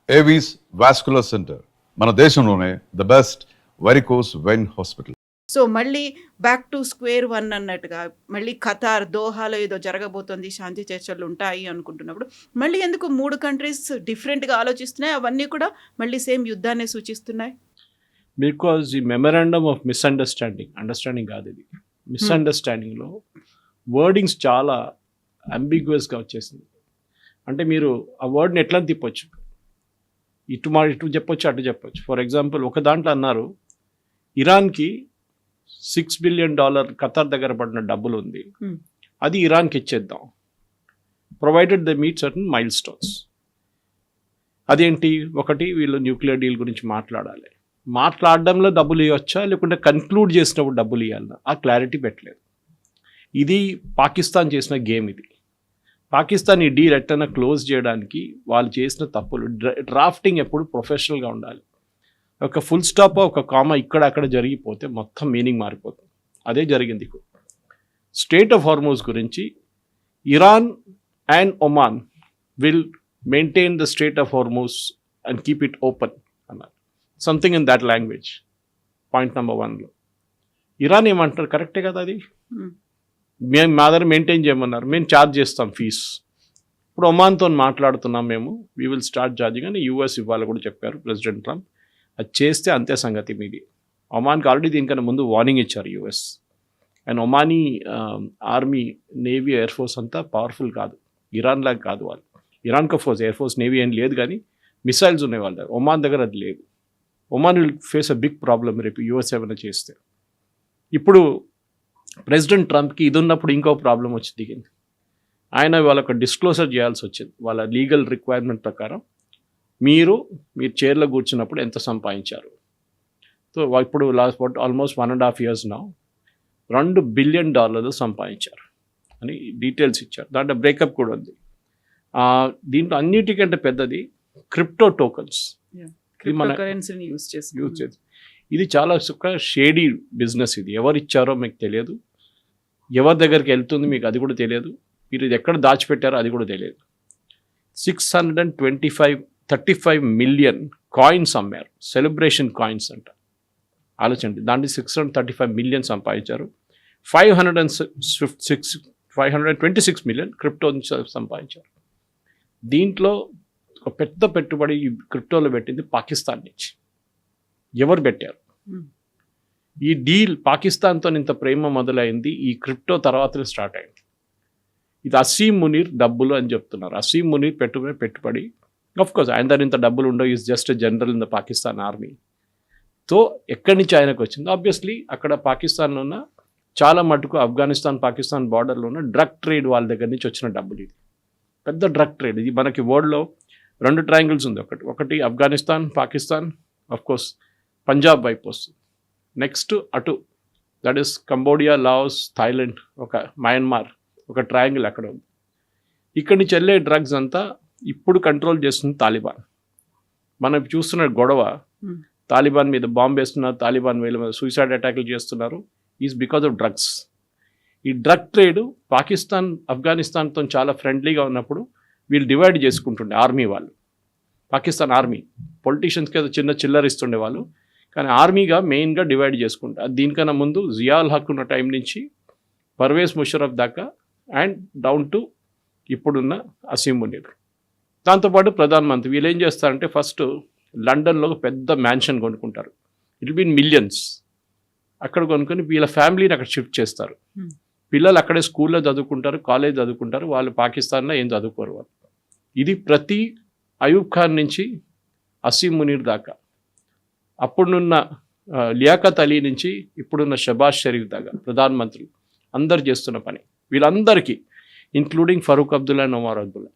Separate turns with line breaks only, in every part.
Avis vascular centre, మన దేశంలోనే the best varicose vein hospital.
So మళ్ళీ బ్యాక్ టు స్క్వేర్ వన్ అన్నట్టుగా మళ్ళీ ఖతార్, దోహాలో ఏదో జరగబోతోంది, శాంతి చర్చలు ఉంటాయి అనుకుంటున్నప్పుడు మళ్ళీ ఎందుకు 3 కంట్రీస్ డిఫరెంట్గా ఆలోచిస్తున్నాయి? అవన్నీ కూడా మళ్ళీ సేమ్ యుద్ధాన్ని సూచిస్తున్నాయి.
బికాజ్ ఈ మెమరాండమ్ ఆఫ్ అండర్స్టాండింగ్ కాదు ఇది. మిస్అండర్స్టాండింగ్లో వర్డింగ్స్ చాలా అంబిగ్యువస్గా వచ్చేసింది. అంటే మీరు ఆ వర్డ్ని ఎట్లా తిప్పొచ్చు, ఇటు చెప్పొచ్చు, అటు చెప్పొచ్చు. ఫర్ ఎగ్జాంపుల్ ఒక దాంట్లో అన్నారు ఇరాన్కి $6 బిలియన్ ఖతార్ దగ్గర పడిన డబ్బులు ఉంది, అది ఇరాన్కి ఇచ్చేద్దాం, provided the meet certain mile stones. అదేంటి, ఒకటి వీళ్ళు న్యూక్లియర్ డీల్ గురించి మాట్లాడాలి, మాట్లాడడంలో డబ్బులు ఇవ్వచ్చా లేకుంటే కన్క్లూడ్ చేసినప్పుడు డబ్బులు ఇవ్వాలన్నా ఆ క్లారిటీ పెట్టలేదు. ఇది పాకిస్తాన్ చేసిన గేమ్. ఇది పాకిస్తాన్ ఈ డీల్ ఎట్టన్నా క్లోజ్ చేయడానికి వాళ్ళు చేసిన తప్పులు. డ్రాఫ్టింగ్ ఎప్పుడు ప్రొఫెషనల్గా ఉండాలి. ఒక ఫుల్ స్టాప్, ఒక కామా ఇక్కడ అక్కడ జరిగిపోతే మొత్తం మీనింగ్ మారిపోతుంది. అదే జరిగింది. స్ట్రెయిట్ ఆఫ్ హార్మోజ్ గురించి Iran and Oman will maintain the strait of Hormuz and keep it open అన్నారు. Something in that language. Point number 1లో ఇరాన్ ఏమంటారు, కరెక్టే కదా అది, మేము మా దగ్గర మెయింటైన్ చేయమన్నారు, మేము ఛార్జ్ చేస్తాం ఫీజ్. ఇప్పుడు ఒమాన్తో మాట్లాడుతున్నాం మేము, వీ విల్ స్టార్ట్ ఛార్జింగ్ అని యూఎస్ ఇవ్వాలి కూడా చెప్పారు ప్రెసిడెంట్ ట్రంప్. అది చేస్తే అంతే సంగతి మీది. ఒమాన్కి ఆల్రెడీ దీనికన్నా ముందు వార్నింగ్ ఇచ్చారు US. And Omani army, navy, air force అంతా పవర్ఫుల్ కాదు, ఇరాన్ లాగా కాదు. వాళ్ళు ఇరాన్కి ఫోర్స్, ఎయిర్ ఫోర్స్, నేవీ ఏం లేదు, కానీ మిసైల్స్ ఉన్నాయి వాళ్ళ దగ్గర. ఒమాన్ దగ్గర అది లేదు. Oman will face a big problem రేపు యూఎస్ ఏమైనా చేస్తే. ఇప్పుడు ప్రెసిడెంట్ ట్రంప్కి ఇది ఉన్నప్పుడు ఇంకో ప్రాబ్లం వచ్చి దిగింది. ఆయన వాళ్ళకు డిస్క్లోజర్ చేయాల్సి వచ్చింది. వాళ్ళ లీగల్ రిక్వైర్మెంట్ ప్రకారం మీరు చైర్లో కూర్చున్నప్పుడు ఎంత సంపాదించారు. సో ఇప్పుడు ఆల్మోస్ట్ 1.5 years నా $2 బిలియన్ సంపాదించారు అని డీటెయిల్స్ ఇచ్చారు. దాంట్లో బ్రేకప్ కూడా ఉంది. దీంట్లో అన్నిటికంటే పెద్దది క్రిప్టో టోకన్స్.
యూజ్ చేసి
ఇది చాలా షేడీ బిజినెస్. ఇది ఎవరు ఇచ్చారో మీకు తెలియదు, ఎవరి దగ్గరికి వెళ్తుంది మీకు అది కూడా తెలియదు, మీరు ఇది ఎక్కడ దాచిపెట్టారో అది కూడా తెలియదు. 635 మిలియన్ కాయిన్స్ అమ్మారు, సెలబ్రేషన్ కాయిన్స్ అంట. ఆలోచండి, దాంట్లో 635 మిలియన్ సంపాదించారు. 526 మిలియన్ క్రిప్టో సంపాదించారు. దీంట్లో ఒక పెద్ద పెట్టుబడి క్రిప్టోలో పెట్టింది పాకిస్తాన్ నుంచి. ఎవరు పెట్టారు? ఈ డీల్ పాకిస్తాన్తో ఇంత ప్రేమ మొదలైంది ఈ క్రిప్టో తర్వాత స్టార్ట్ అయింది. ఇది అసీం మునీర్ డబ్బులు అని చెప్తున్నారు. అసీం మునీర్ పెట్టుబడి కోర్స్ ఆయన దగ్గర ఇంత డబ్బులు ఉండవు, is just general in the Pakistan army. So ఎక్కడి నుంచి ఆయనకు వచ్చింది? ఆబ్వియస్లీ అక్కడ పాకిస్తాన్లో ఉన్న చాలా మటుకు ఆఫ్ఘనిస్తాన్ పాకిస్తాన్ బార్డర్లో ఉన్న డ్రగ్ ట్రేడ్ వాళ్ళ దగ్గర నుంచి వచ్చిన డబ్బులు. ఇది పెద్ద డ్రగ్ ట్రేడ్. ఇది మనకి వరల్డ్లో 2 ట్రయాంగిల్స్ ఉంది. ఒకటి ఆఫ్ఘనిస్తాన్ పాకిస్తాన్, కోర్స్ పంజాబ్ వైపు వస్తుంది. నెక్స్ట్ అటు that is Cambodia, Laos, Thailand, ఒక మయన్మార్, ఒక ట్రయాంగిల్ అక్కడ ఉంది. ఇక్కడి నుంచి వెళ్ళే డ్రగ్స్ అంతా ఇప్పుడు కంట్రోల్ చేస్తుంది తాలిబాన్. మనం చూస్తున్న గొడవ, తాలిబాన్ మీద బాంబు వేస్తున్నారు, తాలిబాన్ వీళ్ళ మీద సూసైడ్ అటాక్లు చేస్తున్నారు, ఈజ్ బికాజ్ ఆఫ్ డ్రగ్స్. ఈ డ్రగ్ ట్రేడ్ పాకిస్తాన్ ఆఫ్ఘనిస్తాన్తో చాలా ఫ్రెండ్లీగా ఉన్నప్పుడు వీళ్ళు డివైడ్ చేసుకుంటుండే ఆర్మీ వాళ్ళు. పాకిస్తాన్ ఆర్మీ పొలిటీషియన్స్కి ఏదో చిన్న చిల్లర ఇస్తుండే వాళ్ళు, కానీ ఆర్మీగా మెయిన్గా డివైడ్ చేసుకుంటారు. దీనికన్నా ముందు జియాల్ హక్ ఉన్న టైం నుంచి పర్వేజ్ ముషరఫ్ దాకా అండ్ డౌన్ టు ఇప్పుడున్న అసీం మునీర్. దాంతోపాటు ప్రధానమంత్రి వీళ్ళు ఏం చేస్తారంటే ఫస్ట్ లండన్లో పెద్ద మ్యాన్షన్ కొనుక్కుంటారు. It will be millions. అక్కడ కొనుక్కొని వీళ్ళ ఫ్యామిలీని అక్కడ షిఫ్ట్ చేస్తారు. పిల్లలు అక్కడే స్కూల్లో చదువుకుంటారు, కాలేజ్ చదువుకుంటారు, వాళ్ళు పాకిస్తాన్లో ఏం చదువుకోరు వాళ్ళు. ఇది ప్రతి అయూబ్ ఖాన్ నుంచి అసీం మునీర్ దాకా, అప్పుడున్న లియాఖత్ అలీ నుంచి ఇప్పుడున్న షబాజ్ షరీఫ్ దాకా ప్రధానమంత్రులు అందరు చేస్తున్న పని. వీళ్ళందరికీ ఇంక్లూడింగ్ ఫరూక్ అబ్దుల్లా అండ్ ఒమర్ అబ్దుల్లా.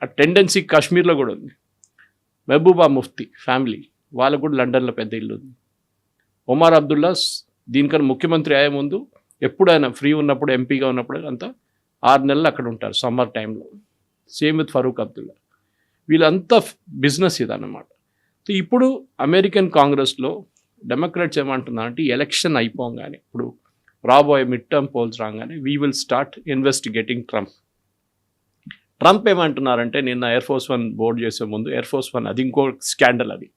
ఆ టెండెన్సీ కాశ్మీర్లో కూడా ఉంది. మెహబూబా ముఫ్తీ ఫ్యామిలీ వాళ్ళకు కూడా లండన్లో పెద్ద ఇల్లు ఉంది. ఒమర్ అబ్దుల్లా దీనికన్నా ముఖ్యమంత్రి అయ్యే ముందు ఎప్పుడు ఆయన ఫ్రీ ఉన్నప్పుడు, ఎంపీగా ఉన్నప్పుడు అంతా 6 నెలలు అక్కడ ఉంటారు సమ్మర్ టైంలో. Same with Farooq Abdullah. వీళ్ళంతా బిజినెస్ ఇదన్నమాట. సో ఇప్పుడు అమెరికన్ కాంగ్రెస్లో డెమోక్రాట్స్ ఏమంటున్నారంటే ఎలక్షన్ అయిపోగానే, ఇప్పుడు రాబోయే మిడ్ టర్మ్ పోల్స్ రాగానే we will start investigating Trump. Trump ఏమంటున్నారంటే నిన్న ఎయిర్ ఫోర్స్ 1 బోర్డ్ చేసే ముందు ఎయిర్ ఫోర్స్ 1 అది ఇంకో స్కాండల్, అది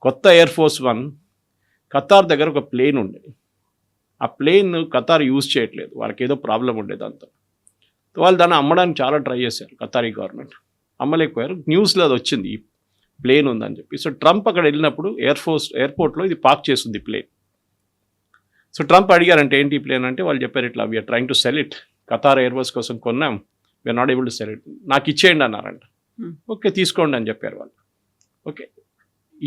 కొత్త ఎయిర్ ఫోర్స్ 1 ఖతార్ దగ్గర ఒక ప్లేన్ ఉండేది. ఆ ప్లేన్ ఖతార్ యూజ్ చేయట్లేదు, వాళ్ళకి ఏదో ప్రాబ్లం ఉండేది అంతా. వాళ్ళు దాన్ని అమ్మడానికి చాలా ట్రై చేశారు, ఖతారీ గవర్నమెంట్ అమ్మలేకపోయారు. న్యూస్లో అది వచ్చింది ఈ ప్లేన్ ఉందని చెప్పి. సో ట్రంప్ అక్కడ వెళ్ళినప్పుడు ఎయిర్పోర్ట్లో ఇది పార్క్ చేస్తుంది ప్లేన్. సో ట్రంప్ అడిగారంటే ఏంటి ఈ ప్లేన్ అంటే వాళ్ళు చెప్పారు ఇట్లా we're trying to sell it, Qatar Airways కోసం కొన్నాం, we're not able to sell it, నాకు ఇచ్చేయండి అన్నారంట. ఓకే తీసుకోండి అని చెప్పారు వాళ్ళు. ఓకే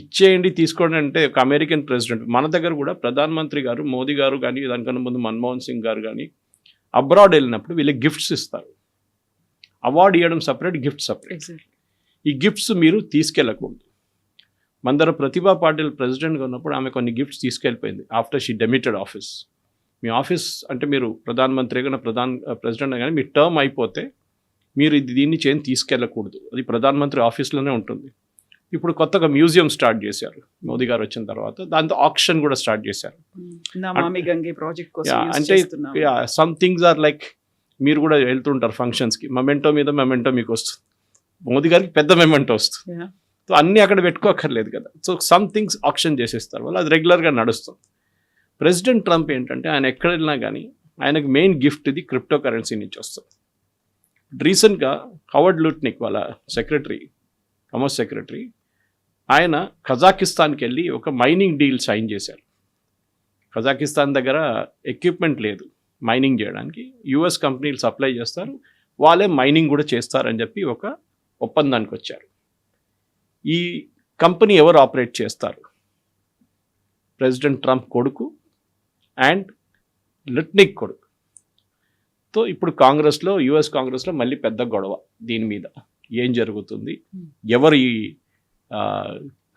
ఇచ్చేయండి తీసుకోండి అంటే ఒక అమెరికన్ ప్రెసిడెంట్, మన దగ్గర కూడా ప్రధానమంత్రి గారు మోదీ గారు కానీ దానికన్నా ముందు మన్మోహన్ సింగ్ గారు కానీ అబ్రాడ్ వెళ్ళినప్పుడు వీళ్ళకి గిఫ్ట్స్ ఇస్తారు. అవార్డు ఇవ్వడం సపరేట్, గిఫ్ట్ సపరేట్. ఈ గిఫ్ట్స్ మీరు తీసుకెళ్ళకూడదు. మన దగ్గర ప్రతిభా పాటిల్ ప్రెసిడెంట్గా ఉన్నప్పుడు ఆమె కొన్ని గిఫ్ట్స్ తీసుకెళ్ళిపోయింది ఆఫ్టర్ షీ డెమిటెడ్ ఆఫీస్. మీ ఆఫీస్ అంటే మీరు ప్రధానమంత్రిగా ప్రెసిడెంట్ కానీ మీ టర్మ్ అయిపోతే మీరు దీన్ని తీసుకెళ్ళకూడదు, అది ప్రధానమంత్రి ఆఫీస్లోనే ఉంటుంది. ఇప్పుడు కొత్తగా మ్యూజియం స్టార్ట్ చేశారు మోదీ గారు వచ్చిన తర్వాత, దాంతో ఆక్షన్ కూడా స్టార్ట్ చేశారు. అంటే సమ్ థింగ్స్ ఆర్ లైక్ మీరు కూడా వెళ్తుంటారు ఫంక్షన్స్కి, మెమెంటో మీద మెమెంటో మీకు వస్తుంది, మోదీ గారికి పెద్ద మెమెంటో వస్తుంది. సో అన్నీ అక్కడ పెట్టుకోకర్లేదు కదా. సో సమ్ థింగ్స్ ఆక్షన్ చేసేస్తారు వాళ్ళు, అది రెగ్యులర్గా నడుస్తుంది. ప్రెసిడెంట్ ట్రంప్ ఏంటంటే ఆయన ఎక్కడ వెళ్ళినా కానీ ఆయనకు మెయిన్ గిఫ్ట్ ఇది క్రిప్టో కరెన్సీ నుంచి వస్తుంది. రీసెంట్గా హవర్డ్ లూట్నిక్ వాళ్ళ సెక్రటరీ, కామర్స్ సెక్రటరీ, ఆయన కజాకిస్తాన్కి వెళ్ళి ఒక మైనింగ్ డీల్ సైన్ చేశారు. కజాకిస్తాన్ దగ్గర ఎక్విప్మెంట్ లేదు మైనింగ్ చేయడానికి, యుఎస్ కంపెనీలు సప్లై చేస్తారు, వాళ్ళే మైనింగ్ కూడా చేస్తారని చెప్పి ఒక ఒప్పందానికి వచ్చారు. ఈ కంపెనీ ఎవరు ఆపరేట్ చేస్తారు? ప్రెసిడెంట్ ట్రంప్ కొడుకు అండ్ లిట్నిక్ కొడుకు. సో ఇప్పుడు కాంగ్రెస్లో, యుఎస్ కాంగ్రెస్లో మళ్ళీ పెద్ద గొడవ దీని మీద, ఏం జరుగుతుంది, ఎవరు ఈ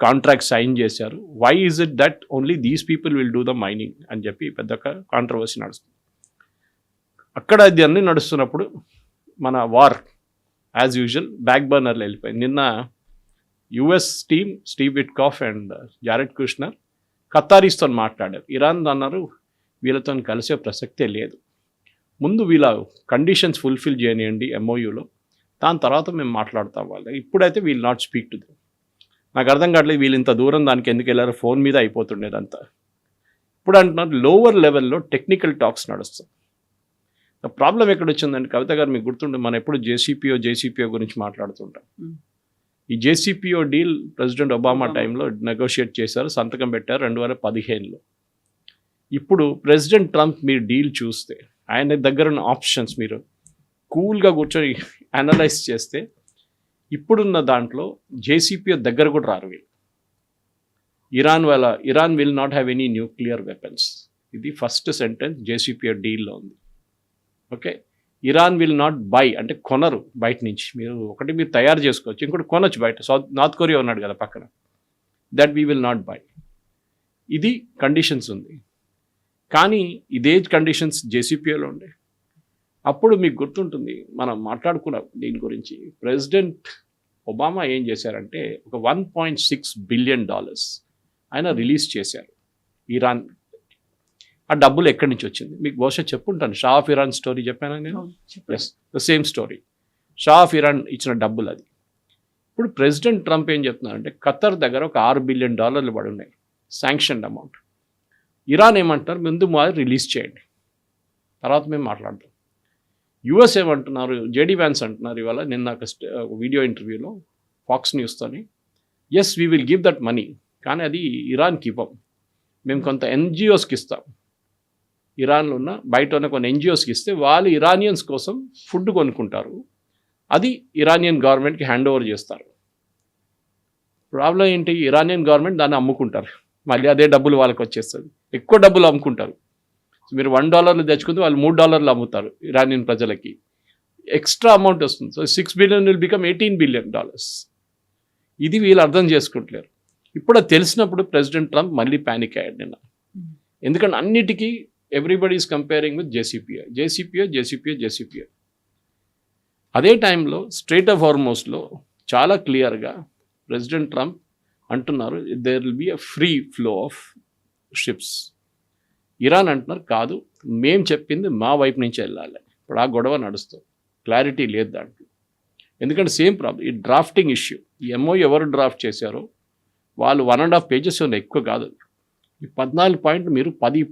కాంట్రాక్ట్ సైన్ చేశారు, why is it that only these people will do the mining అని చెప్పి పెద్ద కాంట్రవర్సీ నడుస్తుంది. అక్కడ ఇది అన్నీ నడుస్తున్నప్పుడు మన వార్ యాజ్ యూజువల్ బ్యాక్ బర్నర్లో వెళ్ళిపోయింది. నిన్న US team Steve Witkoff and Jared Kushner ఖతారీస్తో మాట్లాడారు. ఇరాన్ అన్నారు వీళ్ళతో కలిసే ప్రసక్తే లేదు, ముందు వీళ్ళ కండిషన్స్ ఫుల్ఫిల్ చేయనియండి ఎంఓయూలో, దాని తర్వాత మేము మాట్లాడతాం వాళ్ళు, ఇప్పుడైతే we'll not speak to them. నాకు అర్థం కావట్లేదు వీళ్ళు ఇంత దూరం దానికి ఎందుకు వెళ్ళారు, ఫోన్ మీద అయిపోతుండేదంతా. ఇప్పుడు అంటున్నారు లోవర్ లెవెల్లో టెక్నికల్ టాక్స్ నడుస్తుంది. ప్రాబ్లం ఎక్కడ వచ్చిందంటే కవిత గారు మీకు గుర్తుండే, మనం ఎప్పుడు జేసీపీఓ గురించి మాట్లాడుతుంటాం. ఈ జేసీపీఓ డీల్ ప్రెసిడెంట్ ఒబామా టైంలో నెగోషియేట్ చేశారు, సంతకం పెట్టారు 2015లో. ఇప్పుడు ప్రెసిడెంట్ ట్రంప్ మీరు డీల్ చూస్తే ఆయన దగ్గర ఉన్న ఆప్షన్స్ మీరు కూల్గా కూర్చొని అనలైజ్ చేస్తే ఇప్పుడున్న దాంట్లో జేసీపీఓ దగ్గర కూడా రారు వీళ్ళు. Iran will not have any nuclear weapons, ఇది ఫస్ట్ సెంటెన్స్ జేసీపీఓ డీల్లో ఉంది. Okay, Iran will not by అంటే కొనరు బయట నుంచి, మీరు తయారు చేసుకోవచ్చు, ఇంకోటి కొనొచ్చు బయట. నార్త్ కొరియా ఉన్నాడు కదా పక్కన, that we will not by, ఇది కండిషన్స్ ఉంది. కానీ ఇదే కండిషన్స్ జేసీపీఓలో ఉండే. అప్పుడు మీకు గుర్తుంటుంది మనం మాట్లాడుకున్నాం దీని గురించి. ప్రెసిడెంట్ ఒబామా ఏం చేశారంటే ఒక $1.6 బిలియన్ ఆయన రిలీజ్ చేశారు ఇరాన్. ఆ డబ్బులు ఎక్కడి నుంచి వచ్చింది మీకు బహుశా చెప్పుంటాను, షా ఆఫ్ ఇరాన్ స్టోరీ చెప్పాను నేను. Yes, the same story, Shah of Iran ఇచ్చిన డబ్బులు అది. ఇప్పుడు ప్రెసిడెంట్ ట్రంప్ ఏం చెప్తున్నారంటే ఖతర్ దగ్గర ఒక $6 బిలియన్ పడి ఉన్నాయి శాంక్షన్ అమౌంట్. ఇరాన్ ఏమంటున్నారు ముందు మాది రిలీజ్ చేయండి, తర్వాత మేము మాట్లాడతాం. యుఎస్ ఏమంటున్నారు, జేడీ వ్యాన్స్ అంటున్నారు ఇవాళ నిన్న ఒక వీడియో ఇంటర్వ్యూలో ఫాక్స్ న్యూస్తోని, yes we will give that money, కానీ అది ఇరాన్కి ఇవ్వం, మేము కొంత ఎన్జిఓస్కి ఇస్తాం. ఇరాన్లో ఉన్న బయట ఉన్న కొన్ని ఎన్జిఓస్కి ఇస్తే వాళ్ళు ఇరానియన్స్ కోసం ఫుడ్ కొనుక్కుంటారు, అది ఇరానియన్ గవర్నమెంట్కి హ్యాండ్ ఓవర్ చేస్తారు. ప్రాబ్లం ఏంటి, ఇరానియన్ గవర్నమెంట్ దాన్ని అమ్ముకుంటారు, మళ్ళీ అదే డబ్బులు వాళ్ళకి వచ్చేస్తుంది, ఎక్కువ డబ్బులు అమ్ముకుంటారు. మీరు $1 తెచ్చుకుంటే వాళ్ళు $3 అమ్ముతారు ఇరానియన్ ప్రజలకి, ఎక్స్ట్రా అమౌంట్ వస్తుంది. So $6 billion will become $18 billion. ఇది వీళ్ళు అర్థం చేసుకుంటలేరు. ఇప్పుడు అది తెలిసినప్పుడు ప్రెసిడెంట్ ట్రంప్ మళ్ళీ ప్యానిక్ అయ్యాడు నిన్న. ఎందుకంటే అన్నిటికీ everybody is comparing with JCPOA. అదే టైంలో స్ట్రైట్ ఆఫ్ హార్మోస్లో చాలా క్లియర్గా ప్రెసిడెంట్ ట్రంప్ అంటున్నారు there will be a free flow of ships. Iran అంటున్నారు కాదు, మేము చెప్పింది మా వైపు నుంచి వెళ్ళాలి. ఇప్పుడు ఆ గొడవ నడుస్తుంది, క్లారిటీ లేదు దాంట్లో. ఎందుకంటే సేమ్ ప్రాబ్లం, ఈ డ్రాఫ్టింగ్ ఇష్యూ. ఈ ఎంఓ ఎవరు డ్రాఫ్ట్ చేశారో వాళ్ళు 1.5 pages ఉన్నాయి, ఎక్కువ కాదు. ఈ 14 పాయింట్లు మీరు 10,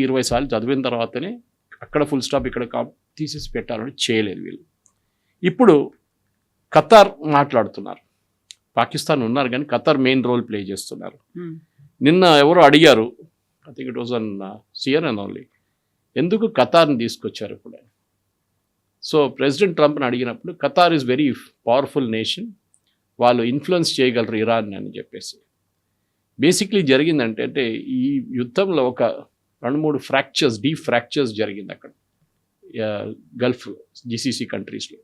20 సార్లు చదివిన తర్వాతనే అక్కడ ఫుల్ స్టాప్ ఇక్కడ తీసేసి పెట్టాలని చేయలేదు వీళ్ళు. ఇప్పుడు ఖతార్ మాట్లాడుతున్నారు, పాకిస్తాన్ ఉన్నారు కానీ ఖతార్ మెయిన్ రోల్ ప్లే చేస్తున్నారు. నిన్న ఎవరో అడిగారు, I think it was an CNN only, ఎందుకు ఖతార్ని తీసుకొచ్చారు ఇప్పుడు. సో ప్రెసిడెంట్ ట్రంప్ని అడిగినప్పుడు Qatar is very powerful nation, వాళ్ళు ఇన్ఫ్లుయెన్స్ చేయగలరు ఇరాన్ అని చెప్పేసి. బేసిక్లీ జరిగిందంటే అంటే ఈ యుద్ధంలో ఒక 2-3 ఫ్రాక్చర్స్, డీప్ ఫ్రాక్చర్స్ జరిగింది అక్కడ గల్ఫ్ జిసిసి కంట్రీస్లో.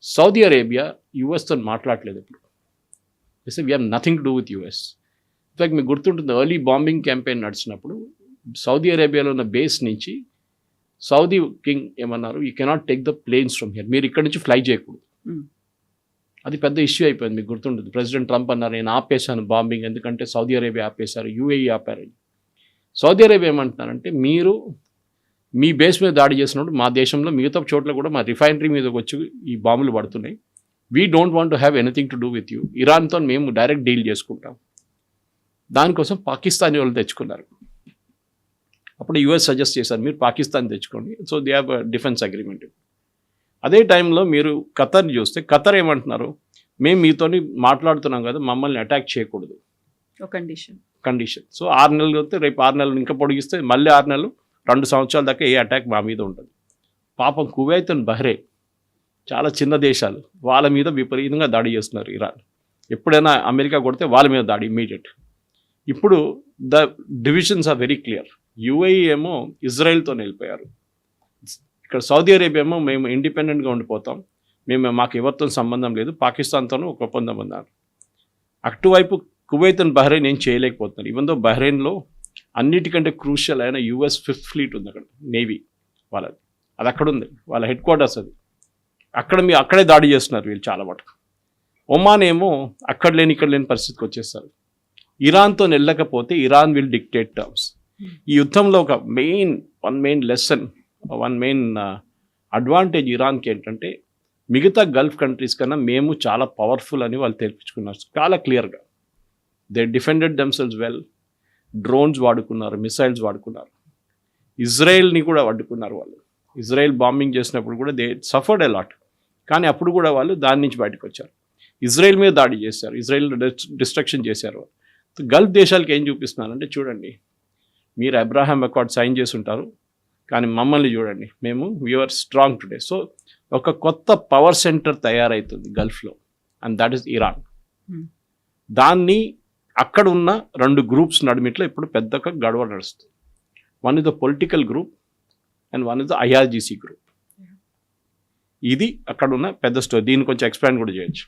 సౌదీ అరేబియా యుఎస్తో మాట్లాడలేదు ఇప్పుడు. We have nothing to do with US. In fact మీకు గుర్తుంటుంది, ఎర్లీ బాంబింగ్ క్యాంపెయిన్ నడిచినప్పుడు సౌదీ అరేబియాలో ఉన్న బేస్ నుంచి సౌదీ కింగ్ ఏమన్నారు, you cannot take the planes from here, మీరు ఇక్కడ నుంచి ఫ్లై చేయకూడదు. అది పెద్ద ఇష్యూ అయిపోయింది, మీకు గుర్తుంటుంది. ప్రెసిడెంట్ ట్రంప్ అన్నారు, నేను ఆపేశాను బాంబింగ్, ఎందుకంటే సౌదీ అరేబియా ఆపేశారు, యూఏఈ ఆపారు. సౌదీ అరేబియా ఏమంటున్నారంటే, మీరు మీ బేస్ మీద దాడి చేసినప్పుడు మా దేశంలో మిగతా చోట్ల కూడా మా రిఫైనరీ మీదకి వచ్చి ఈ బాంబులు పడుతున్నాయి, we don't want to have anything to do with you, ఇరాన్తో మేము డైరెక్ట్ డీల్ చేసుకుంటాం. దానికోసం పాకిస్తానీ వాళ్ళు తెచ్చుకున్నారు. అప్పుడు యూఎస్ సజెస్ట్ చేశారు, మీరు పాకిస్తాన్ తెచ్చుకోండి, so they have defence agreement. అదే టైంలో మీరు ఖతర్ని చూస్తే, ఖతర్ ఏమంటున్నారు, మేము మీతోని మాట్లాడుతున్నాం కదా, మమ్మల్ని అటాక్ చేయకూడదు కండిషన్. సో 6 నెలలు వస్తే రేపు 6 నెలలు ఇంకా పొడిగిస్తే మళ్ళీ 6 నెలలు, 2 సంవత్సరాల దాకా ఏ అటాక్ మా మీద ఉంటుంది. పాపం కువైత్ అండ్ బహ్రెయిన్ చాలా చిన్న దేశాలు, వాళ్ళ మీద విపరీతంగా దాడి చేస్తున్నారు ఇరాన్. ఎప్పుడైనా అమెరికా కొడితే వాళ్ళ మీద దాడి ఇమ్మీడియట్. ఇప్పుడు the divisions are very clear. UAE ఏమో ఇజ్రాయెల్తో వెళ్ళిపోయారు, ఇక్కడ సౌదీ అరేబియా ఏమో మేము ఇండిపెండెంట్గా ఉండిపోతాం, మాకు ఎవరితో సంబంధం లేదు, పాకిస్తాన్తోనూ ఒక ఒప్పందం ఉన్నారు. అటువైపు కువైత్ అండ్ బహ్రెయిన్ ఏం చేయలేకపోతున్నారు. ఈవెన్ దో బహ్రెయిన్లో అన్నిటికంటే క్రూషియల్ అయిన US 5th ఫ్లీట్ ఉంది అక్కడ, నేవీ వాళ్ళది, అది అక్కడ ఉంది, వాళ్ళ హెడ్ క్వార్టర్స్ అది. అక్కడే దాడి చేస్తున్నారు వీళ్ళు చాలా మటుకు. ఒమాన్ ఏమో అక్కడ లేని ఇక్కడ లేని పరిస్థితికి వచ్చేస్తారు. ఇరాన్తో వెళ్ళకపోతే ఇరాన్ విల్ డిక్టేట్ టర్మ్స్. ఈ యుద్ధంలో ఒక వన్ మెయిన్ అడ్వాంటేజ్ ఇరాన్కి ఏంటంటే, మిగతా గల్ఫ్ కంట్రీస్ కన్నా మేము చాలా పవర్ఫుల్ అని వాళ్ళు తెప్పించుకున్నారు చాలా క్లియర్గా. They defended themselves well, drones వాడుకున్నారు, మిసైల్స్ వాడుకున్నారు, ఇజ్రాయెల్ని కూడా వాడుకున్నారు వాళ్ళు. ఇజ్రాయెల్ బాంబింగ్ చేసినప్పుడు కూడా దే సఫర్డ్ ఎ లాట్, కానీ అప్పుడు కూడా వాళ్ళు దాని నుంచి బయటకు వచ్చారు. ఇజ్రాయెల్ మీద దాడి చేశారు, ఇజ్రాయెల్ డిస్ట్రక్షన్ చేశారు. గల్ఫ్ దేశాలకు ఏం చూపిస్తున్నారంటే, చూడండి మీరు అబ్రహాం అకార్డ్ సైన్ చేసి ఉంటారు, కానీ మమ్మల్ని చూడండి, వీఆర్ స్ట్రాంగ్ టుడే. సో ఒక కొత్త పవర్ సెంటర్ తయారవుతుంది గల్ఫ్లో, అండ్ దట్ ఈస్ ఇరాన్. దాన్ని అక్కడ ఉన్న 2 గ్రూప్స్ నడుమిట్లో ఇప్పుడు పెద్దగా గడవ నడుస్తుంది. One is the political group and one is the IRGC group. ఇది అక్కడ ఉన్న పెద్ద స్టోరీ. దీన్ని కొంచెం ఎక్స్ప్లెయిన్ కూడా చేయొచ్చు.